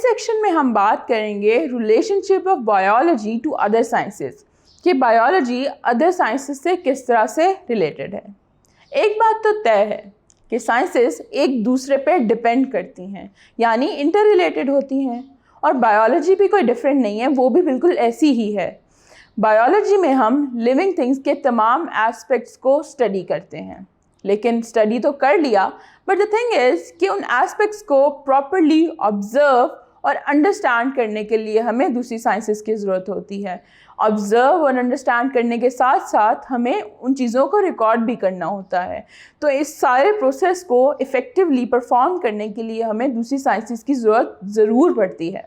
Section میں ہم بات کریں گے relationship of biology to other sciences, کہ بایولوجی ادر سائنسز سے کس طرح سے ریلیٹڈ ہے۔ ایک بات تو طے ہے کہ سائنسز ایک دوسرے پہ ڈپینڈ کرتی ہیں، یعنی انٹر ریلیٹڈ ہوتی ہیں، اور بایولوجی بھی کوئی ڈفرینٹ نہیں ہے، وہ بھی بالکل ایسی ہی ہے۔ بایولوجی میں ہم لیونگ تھنگس کے تمام ایسپیکٹس کو اسٹڈی کرتے ہیں، لیکن اسٹڈی تو کر لیا، بٹ دا تھنگ از کہ ان ایسپیکٹس کو پراپرلی آبزرو اور انڈرسٹینڈ کرنے کے لیے ہمیں دوسری سائنسز کی ضرورت ہوتی ہے۔ آبزرو اور انڈرسٹینڈ کرنے کے ساتھ ساتھ ہمیں ان چیزوں کو ریکارڈ بھی کرنا ہوتا ہے، تو اس سارے پروسیس کو افیکٹولی پرفارم کرنے کے لیے ہمیں دوسری سائنسز کی ضرورت ضرور پڑتی ہے۔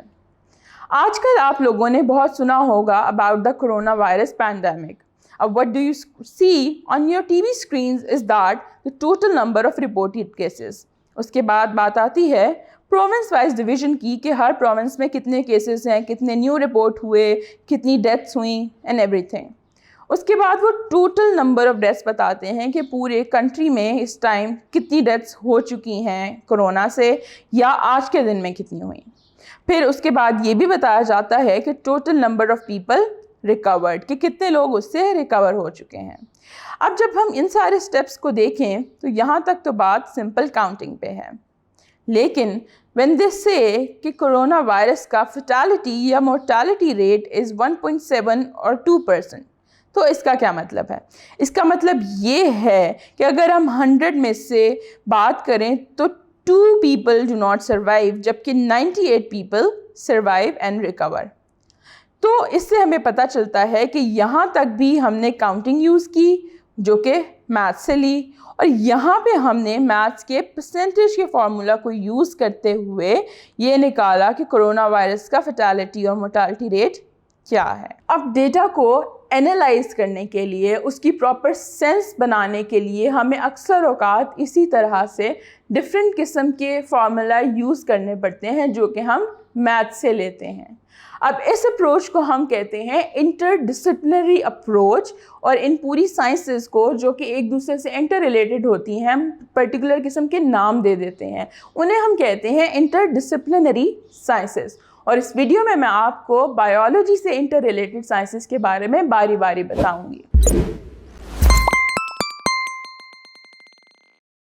آج کل آپ لوگوں نے بہت سنا ہوگا about the corona virus pandemic. What do you see on your TV screens is that the total number of reported cases. اس کے بعد بات آتی ہے پروونس وائز ڈویژن کی، کہ ہر پروونس میں کتنے کیسز ہیں، کتنے نیو رپورٹ ہوئے، کتنی ڈیتھس ہوئیں اینڈ ایوری تھنگ۔ اس کے بعد وہ ٹوٹل نمبر آف ڈیتھس بتاتے ہیں کہ پورے کنٹری میں اس ٹائم کتنی ڈیتھس ہو چکی ہیں کرونا سے، یا آج کے دن میں کتنی ہوئیں۔ پھر اس کے بعد یہ بھی بتایا جاتا ہے کہ total number of people record, کہ کتنے لوگ اس سے ریکور ہو چکے ہیں۔ اب جب ہم ان سارے سٹیپس کو دیکھیں تو یہاں تک تو بات سمپل کاؤنٹنگ پہ ہے، لیکن when they say کہ کرونا وائرس کا فیٹیلٹی یا مورٹیلٹی ریٹ از 1.7 اور 2%، تو اس کا کیا مطلب ہے؟ اس کا مطلب یہ ہے کہ اگر ہم 100 میں سے بات کریں تو 2 people do not survive، جبکہ 98 people survive and recover۔ تو اس سے ہمیں پتہ چلتا ہے کہ یہاں تک بھی ہم نے کاؤنٹنگ یوز کی جو کہ میتھس سے لی، اور یہاں پہ ہم نے میتھس کے پرسنٹیج کے فارمولا کو یوز کرتے ہوئے یہ نکالا کہ کرونا وائرس کا فیٹیلٹی اور مورٹیلٹی ریٹ کیا ہے۔ اب ڈیٹا کو اینالائز کرنے کے لیے، اس کی پراپر سینس بنانے کے لیے ہمیں اکثر اوقات اسی طرح سے ڈفرینٹ قسم کے فارمولا یوز کرنے پڑتے ہیں جو کہ ہم میتھ سے لیتے ہیں۔ اب اس اپروچ کو ہم کہتے ہیں انٹر ڈسپلنری اپروچ، اور ان پوری سائنسز کو جو کہ ایک دوسرے سے انٹر ریلیٹڈ ہوتی ہیں، ہم پرٹیکولر قسم کے نام دے دیتے ہیں، انہیں ہم کہتے ہیں انٹر ڈسپلنری سائنسز۔ اور اس ویڈیو میں آپ کو بایولوجی سے انٹر ریلیٹڈ سائنسز کے بارے میں باری باری بتاؤں گی۔